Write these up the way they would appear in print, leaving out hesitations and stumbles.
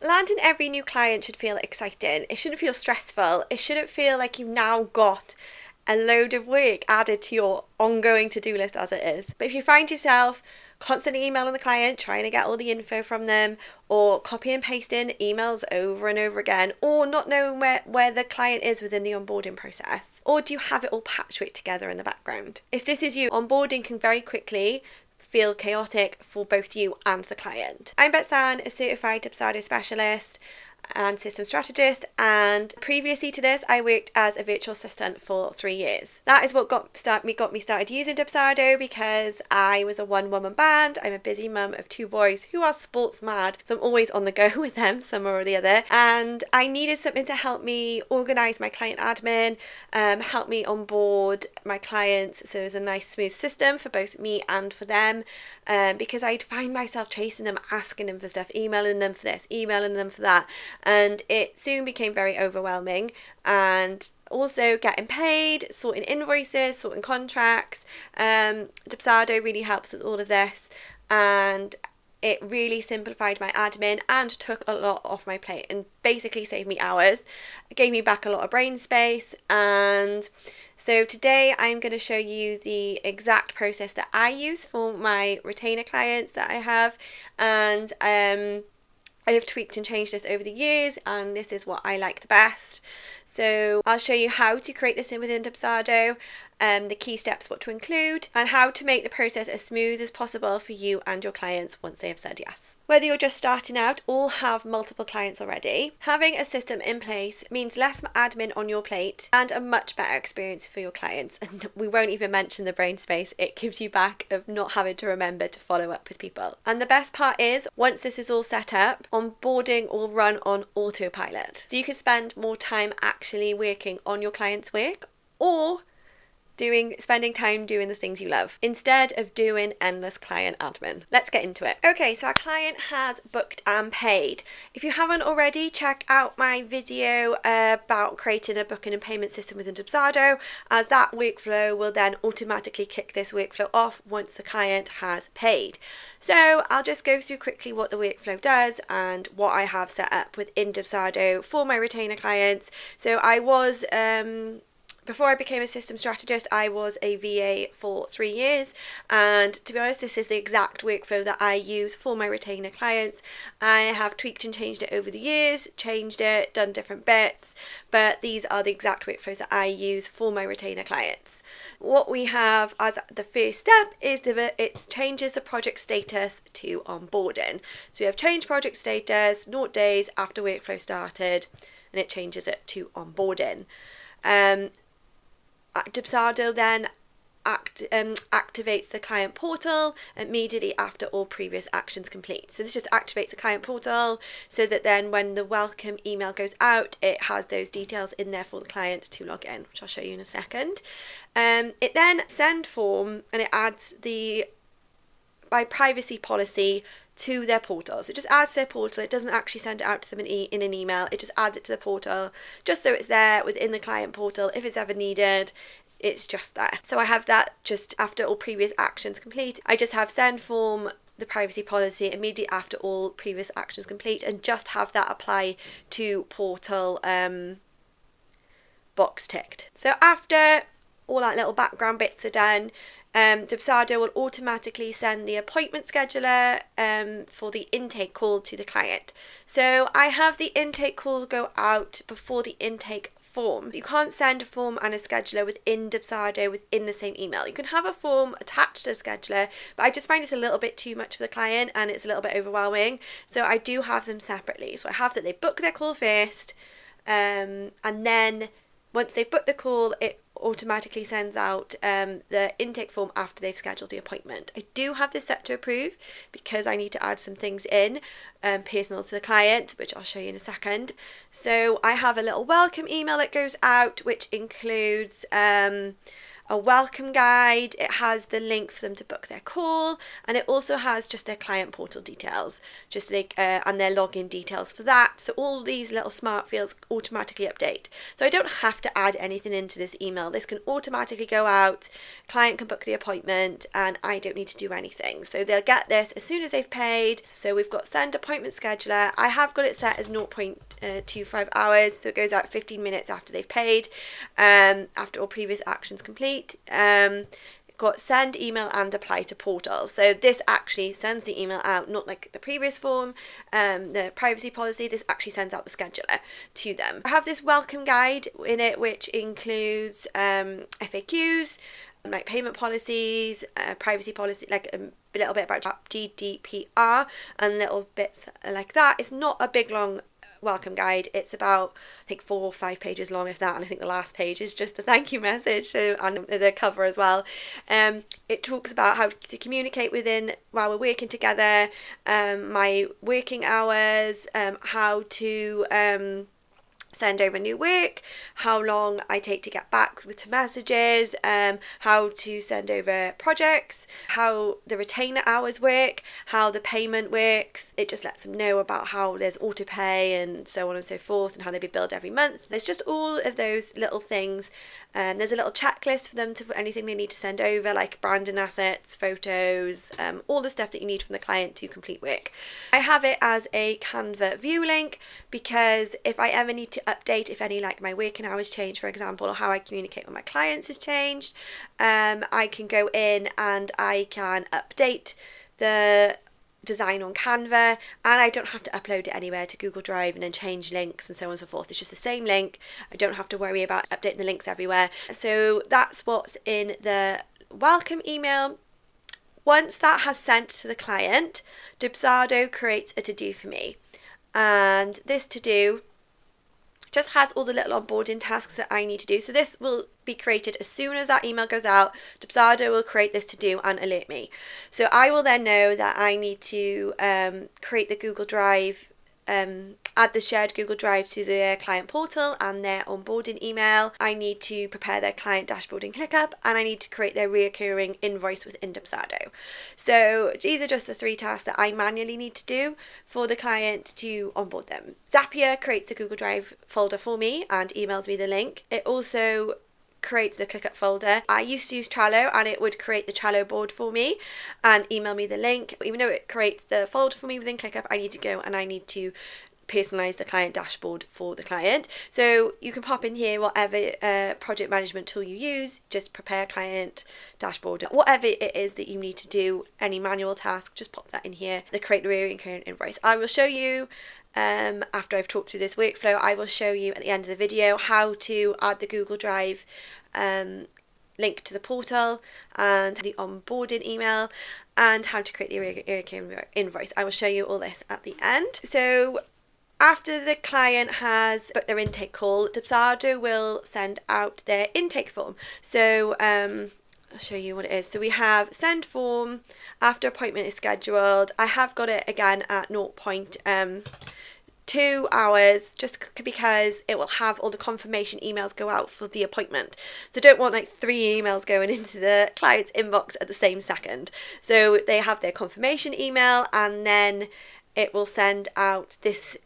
Landing every new client should feel exciting. It shouldn't feel stressful. It shouldn't feel like you've now got a load of work added to your ongoing to-do list as it is. But if you find yourself constantly emailing the client, trying to get all the info from them, or copy and pasting emails over and over again, or not knowing where the client is within the onboarding process, or do you have it all patchwork together in the background? If this is you, onboarding can very quickly feel chaotic for both you and the client. I'm Betsan, a certified Dubsado specialist and system strategist, and previously to this I worked as a virtual assistant for 3 years. That is what got me started using Dubsado, because I was a one-woman band. I'm a busy mum of 2 boys who are sports mad, so I'm always on the go with them somewhere or the other, and I needed something to help me organise my client admin, help me onboard my clients, so it was a nice smooth system for both me and for them, because I'd find myself chasing them, asking them for stuff, emailing them for this, emailing them for that, and it soon became very overwhelming. And also getting paid, sorting invoices, sorting contracts. Dubsado really helps with all of this, and it really simplified my admin and took a lot off my plate and basically saved me hours. It gave me back a lot of brain space. And so today I'm going to show you the exact process that I use for my retainer clients that I have, and I have tweaked and changed this over the years, and this is what I like the best. So I'll show you how to create this in within Dubsado, the key steps, what to include, and how to make the process as smooth as possible for you and your clients once they have said yes. Whether you're just starting out or have multiple clients already, having a system in place means less admin on your plate and a much better experience for your clients. And we won't even mention the brain space it gives you back of not having to remember to follow up with people. And the best part is, once this is all set up, onboarding will run on autopilot. So you can spend more time actually working on your clients' work, or spending time doing the things you love instead of doing endless client admin. Let's get into it. Okay, so our client has booked and paid. If you haven't already, check out my video about creating a booking and payment system within Dubsado, as that workflow will then automatically kick this workflow off once the client has paid. So I'll just go through quickly what the workflow does and what I have set up within Dubsado for my retainer clients. So I was before I became a system strategist, I was a VA for 3 years, and to be honest, this is the exact workflow that I use for my retainer clients. I have tweaked and changed it over the years, changed it, done different bits, but these are the exact workflows that I use for my retainer clients. What we have as the first step is it changes the project status to onboarding. So we have changed project status, 0 days after workflow started, and it changes it to onboarding. Dubsado then activates the client portal immediately after all previous actions complete. So this just activates the client portal so that then when the welcome email goes out, it has those details in there for the client to log in, which I'll show you in a second. It then send form, and it adds by privacy policy to their portal. So it just adds to their portal. It doesn't actually send it out to them in an email. It just adds it to the portal just so it's there within the client portal. If it's ever needed, it's just there. So I have that just after all previous actions complete. I just have send form, the privacy policy immediately after all previous actions complete, and just have that apply to portal box ticked. So after all that little background bits are done, Dubsado will automatically send the appointment scheduler for the intake call to the client. So I have the intake call go out before the intake form. You can't send a form and a scheduler within Dubsado within the same email. You can have a form attached to a scheduler, but I just find it's a little bit too much for the client and it's a little bit overwhelming. So I do have them separately. So I have that they book their call first, and then once they've booked the call, it automatically sends out the intake form after they've scheduled the appointment. I do have this set to approve because I need to add some things in personal to the client, which I'll show you in a second. So I have a little welcome email that goes out, which includes a welcome guide, it has the link for them to book their call, and it also has just their client portal details, just like and their login details for that. So all these little smart fields automatically update. So I don't have to add anything into this email. This can automatically go out, client can book the appointment, and I don't need to do anything. So they'll get this as soon as they've paid. So we've got send appointment scheduler. I have got it set as 0.25 hours, so it goes out 15 minutes after they've paid, after all previous actions complete. Got send email and apply to portal. So this actually sends the email out, not like the previous form, the privacy policy. This actually sends out the scheduler to them. I have this welcome guide in it, which includes FAQs, like payment policies, privacy policy, like a little bit about GDPR and little bits like that. It's not a big long welcome guide. It's about, I think, 4 or 5 pages long, if that, and I think the last page is just a thank you message. So, and there's a cover as well. It talks about how to communicate while we're working together, my working hours, how to send over new work, how long I take to get back to messages, how to send over projects, how the retainer hours work, how the payment works. It just lets them know about how there's auto pay and so on and so forth, and how they be billed every month. There's just all of those little things. There's a little checklist for them to put anything they need to send over, like branding assets, photos, all the stuff that you need from the client to complete work. I have it as a Canva view link because if I ever need to update, if any, like my working hours change, for example, or how I communicate with my clients has changed, I can go in and I can update the design on Canva, and I don't have to upload it anywhere to Google Drive and then change links and so on and so forth. It's just the same link. I don't have to worry about updating the links everywhere. So that's what's in the welcome email. Once that has sent to the client, Dubsado creates a to-do for me, and this to-do just has all the little onboarding tasks that I need to do. So this will be created as soon as that email goes out. Dubsado will create this to do and alert me. So I will then know that I need to create the Google Drive, add the shared Google Drive to their client portal and their onboarding email. I need to prepare their client dashboard in ClickUp, and I need to create their reoccurring invoice within Dubsado. So these are just the 3 tasks that I manually need to do for the client to onboard them. Zapier creates a Google Drive folder for me and emails me the link. It also creates the ClickUp folder. I used to use Trello, and it would create the Trello board for me and email me the link. Even though it creates the folder for me within ClickUp, I need to go and I need to personalize the client dashboard for the client. So you can pop in here whatever project management tool you use, just prepare client dashboard, whatever it is that you need to do, any manual task, just pop that in here. The create the recurring invoice. I will show you after I've talked through this workflow, I will show you at the end of the video how to add the Google Drive link to the portal and the onboarding email, and how to create the recurring invoice. I will show you all this at the end. So after the client has booked their intake call, Dubsado will send out their intake form. So I'll show you what it is. So we have send form after appointment is scheduled. I have got it again at 0.2 hours, just because it will have all the confirmation emails go out for the appointment. So don't want like 3 emails going into the client's inbox at the same second. So they have their confirmation email, and then it will send out this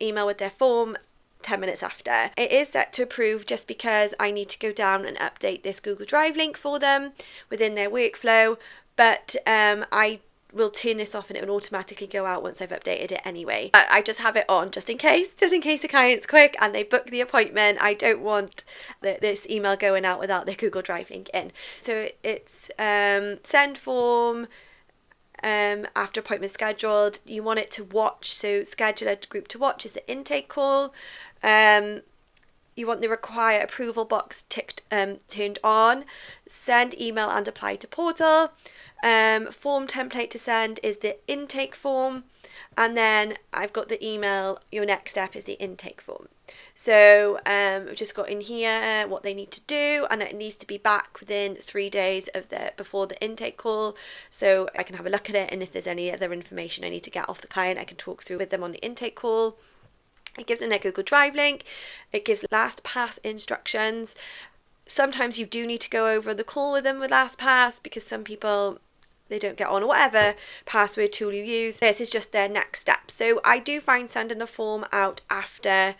email with their form 10 minutes after. It is set to approve just because I need to go down and update this Google Drive link for them within their workflow, but I will turn this off and it will automatically go out once I've updated it anyway. I just have it on just in case the client's quick and they book the appointment. I don't want this email going out without their Google Drive link in. So it's send form, after appointment scheduled. You want it to watch, so schedule a group to watch is the intake call. You want the require approval box turned on. Send email and apply to portal. Form template to send is the intake form, and then I've got the email. Your next step is the intake form. So I've just got in here what they need to do, and it needs to be back within 3 days of before the intake call, so I can have a look at it, and if there's any other information I need to get off the client, I can talk through with them on the intake call. It gives them their Google Drive link. It gives last pass instructions. Sometimes you do need to go over the call with them with LastPass because some people, they don't get on, or whatever password tool you use. This is just their next step. So I do find sending the form out after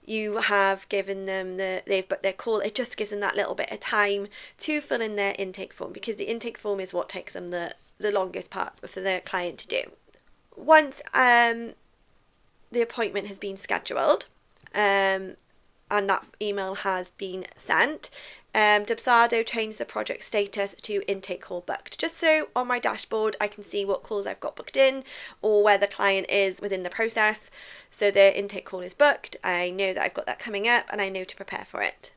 you have given them they've booked their call, it just gives them that little bit of time to fill in their intake form, because the intake form is what takes them the longest part for their client to do. Once the appointment has been scheduled and that email has been sent, Dubsado changed the project status to intake call booked, just so on my dashboard I can see what calls I've got booked in or where the client is within the process. So their intake call is booked, I know that I've got that coming up and I know to prepare for it.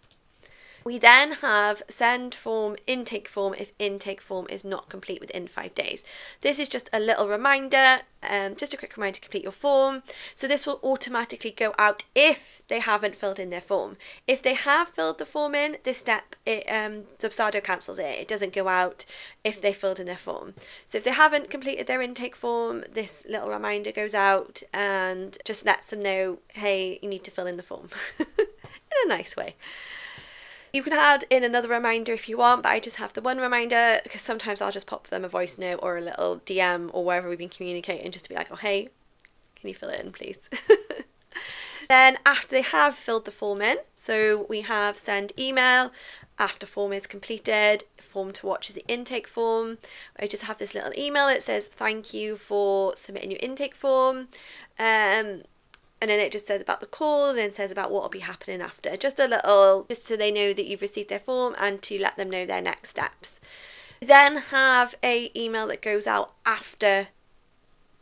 We then have send form, intake form if intake form is not complete within 5 days. This is just a little reminder, just a quick reminder to complete your form. So this will automatically go out if they haven't filled in their form. If they have filled the form in, this step, Dubsado cancels it. It doesn't go out if they filled in their form. So if they haven't completed their intake form, this little reminder goes out and just lets them know, hey, you need to fill in the form in a nice way. You can add in another reminder if you want, but I just have the one reminder because sometimes I'll just pop them a voice note or a little DM or wherever we've been communicating, just to be like, oh, hey, can you fill it in, please? Then after they have filled the form in, so we have send email, after form is completed, form to watch is the intake form. I just have this little email. It says, thank you for submitting your intake form. And then it just says about the call and then says about what will be happening after. Just a little, just so they know that you've received their form and to let them know their next steps. Then have a email that goes out after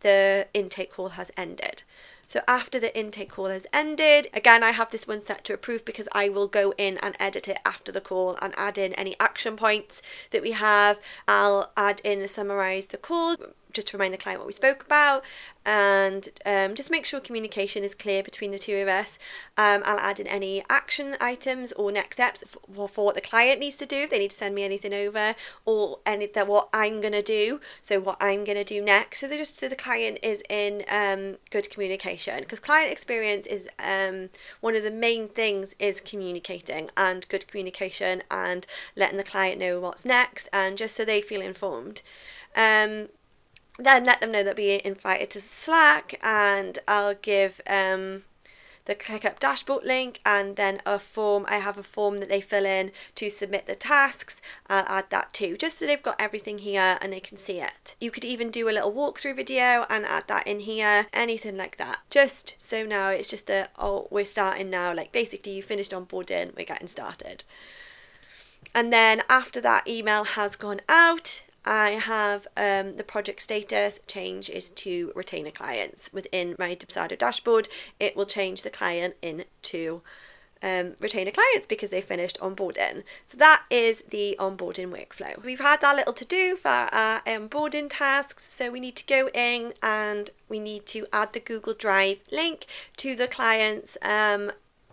the intake call has ended. So after the intake call has ended, again, I have this one set to approve because I will go in and edit it after the call and add in any action points that we have. I'll add in and summarize the call, just to remind the client what we spoke about, and just make sure communication is clear between the two of us. I'll add in any action items or next steps for what the client needs to do, if they need to send me anything over, or what I'm going to do, so what I'm going to do next. So the client is in good communication, because client experience is one of the main things is communicating, and good communication and letting the client know what's next, and just so they feel informed. Then let them know that we're invited to Slack, and I'll give the ClickUp dashboard link and then a form. I have a form that they fill in to submit the tasks. I'll add that too, just so they've got everything here and they can see it. You could even do a little walkthrough video and add that in here, anything like that. Just so now it's just we're starting now, like basically you finished onboarding, we're getting started. And then after that email has gone out, I have the project status change is to retainer clients. Within my Dubsado dashboard, it will change the client into retainer clients because they finished onboarding. So that is the onboarding workflow. We've had that little to do for our onboarding tasks. So we need to go in and we need to add the Google Drive link to the client's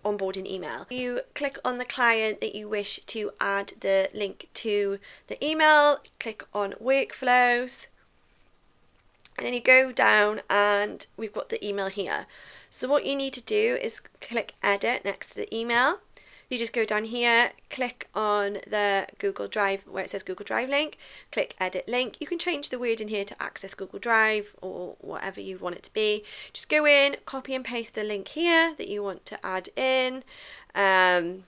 onboarding email. You click on the client that you wish to add the link to the email, click on workflows, and then you go down and we've got the email here. So what you need to do is click edit next to the email. You just go down here, click on the Google Drive where it says Google Drive link, click edit link. You can change the word in here to access Google Drive or whatever you want it to be. Just go in, copy and paste the link here that you want to add in. And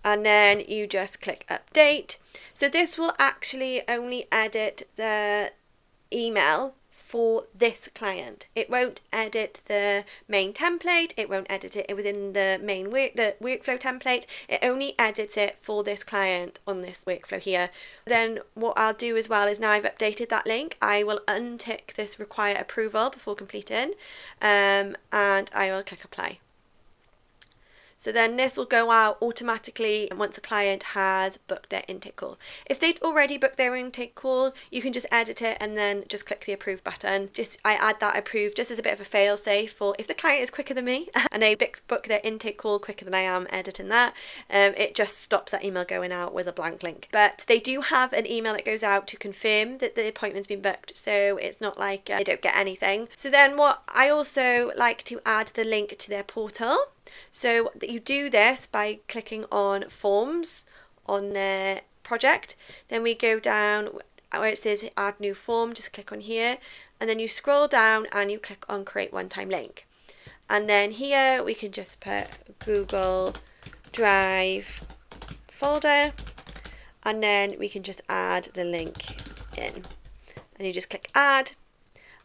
then you just click update. So this will actually only edit the email for this client. It won't edit the main template, it won't edit it within the main workflow template, it only edits it for this client on this workflow here. Then what I'll do as well is, now I've updated that link, I will untick this require approval before completing, and I will click apply. So then this will go out automatically once a client has booked their intake call. If they'd already booked their intake call, you can just edit it and then just click the approve button. I add that approve just as a bit of a fail safe for if the client is quicker than me and they book their intake call quicker than I am editing that, it just stops that email going out with a blank link. But they do have an email that goes out to confirm that the appointment's been booked, so it's not like they don't get anything. So then what I also like to add the link to their portal. So that you do this by clicking on Forms on the project. Then we go down where it says Add New Form, just click on here, and then you scroll down and you click on Create One-Time Link. And then here we can just put Google Drive folder, and then we can just add the link in. And you just click Add,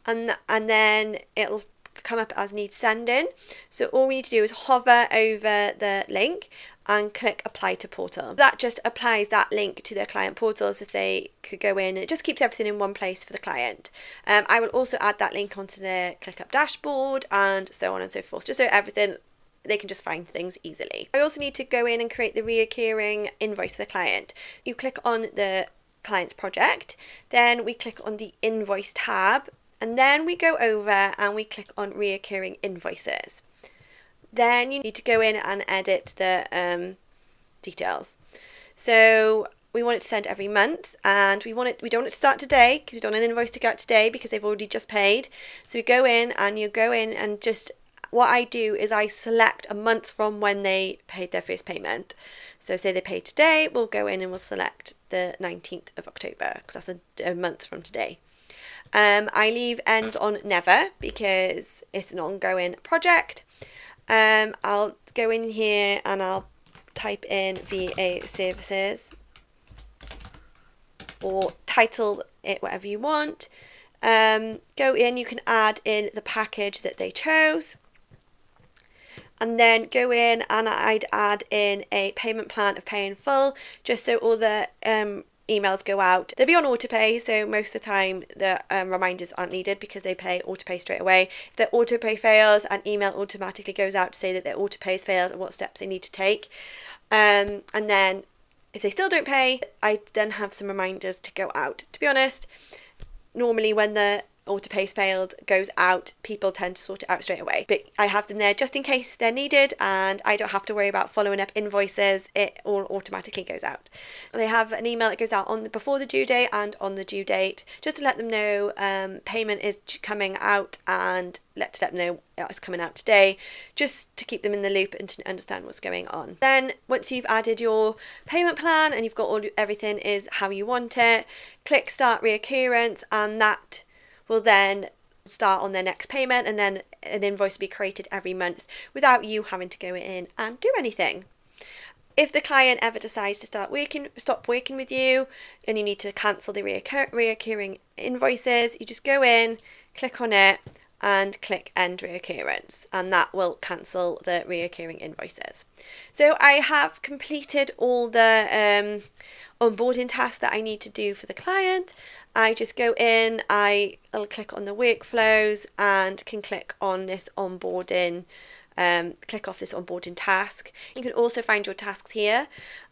and then it'll come up as needs sending. So all we need to do is hover over the link and click Apply to Portal. That just applies that link to their client portals if they could go in. It just keeps everything in one place for the client. I will also add that link onto the ClickUp dashboard and so on and so forth, just so everything, they can just find things easily. I also need to go in and create the reoccurring invoice for the client. You click on the client's project, then we click on the invoice tab, and then we go over and we click on reoccurring invoices. Then you need to go in and edit the details. So we want it to send every month, and we don't want it to start today because we don't want an invoice to go out today because they've already just paid. So you go in and just, what I do is I select a month from when they paid their first payment. So say they paid today, we'll go in and we'll select the 19th of October because that's a month from today. I leave ends on never because it's an ongoing project. I'll go in here and I'll type in VA services, or title it whatever you want. Go in, you can add in the package that they chose, and then go in and I'd add in a payment plan of pay in full, just so all the emails go out. They'll be on autopay, so most of the time the reminders aren't needed because they pay autopay straight away. If their autopay fails, an email automatically goes out to say that their autopay has failed and what steps they need to take. And then if they still don't pay, I then have some reminders to go out. To be honest, normally when the autopay's failed goes out, people tend to sort it out straight away, but I have them there just in case they're needed, and I don't have to worry about following up invoices. It all automatically goes out. They have an email that goes out on before the due date and on the due date, just to let them know payment is coming out, and to let them know it's coming out today, just to keep them in the loop and to understand what's going on. Then once you've added your payment plan and you've got everything is how you want it, click Start Reoccurrence, and that will then start on their next payment, and then an invoice will be created every month without you having to go in and do anything. If the client ever decides to stop working with you and you need to cancel the reoccurring invoices, you just go in, click on it and click End Reoccurrence, and that will cancel the reoccurring invoices. So I have completed all the onboarding tasks that I need to do for the client. I just go in, I'll click on the workflows and can click on this onboarding, click off this onboarding task. You can also find your tasks here,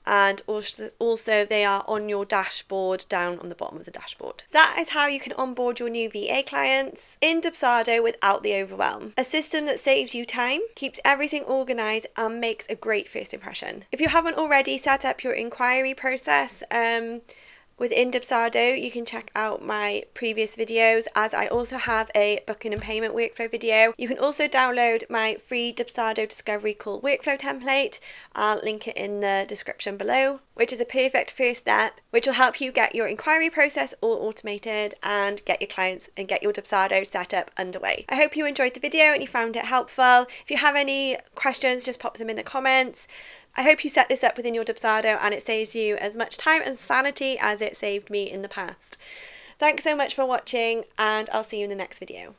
and also they are on your dashboard down on the bottom of the dashboard. So that is how you can onboard your new VA clients in Dubsado without the overwhelm. A system that saves you time, keeps everything organised, and makes a great first impression. If you haven't already set up your inquiry process within Dubsado, you can check out my previous videos, as I also have a booking and payment workflow video. You can also download my free Dubsado discovery call workflow template. I'll link it in the description below, which is a perfect first step, which will help you get your inquiry process all automated and get your clients and get your Dubsado setup underway. I hope you enjoyed the video and you found it helpful. If you have any questions, just pop them in the comments. I hope you set this up within your Dubsado and it saves you as much time and sanity as it saved me in the past. Thanks so much for watching, and I'll see you in the next video.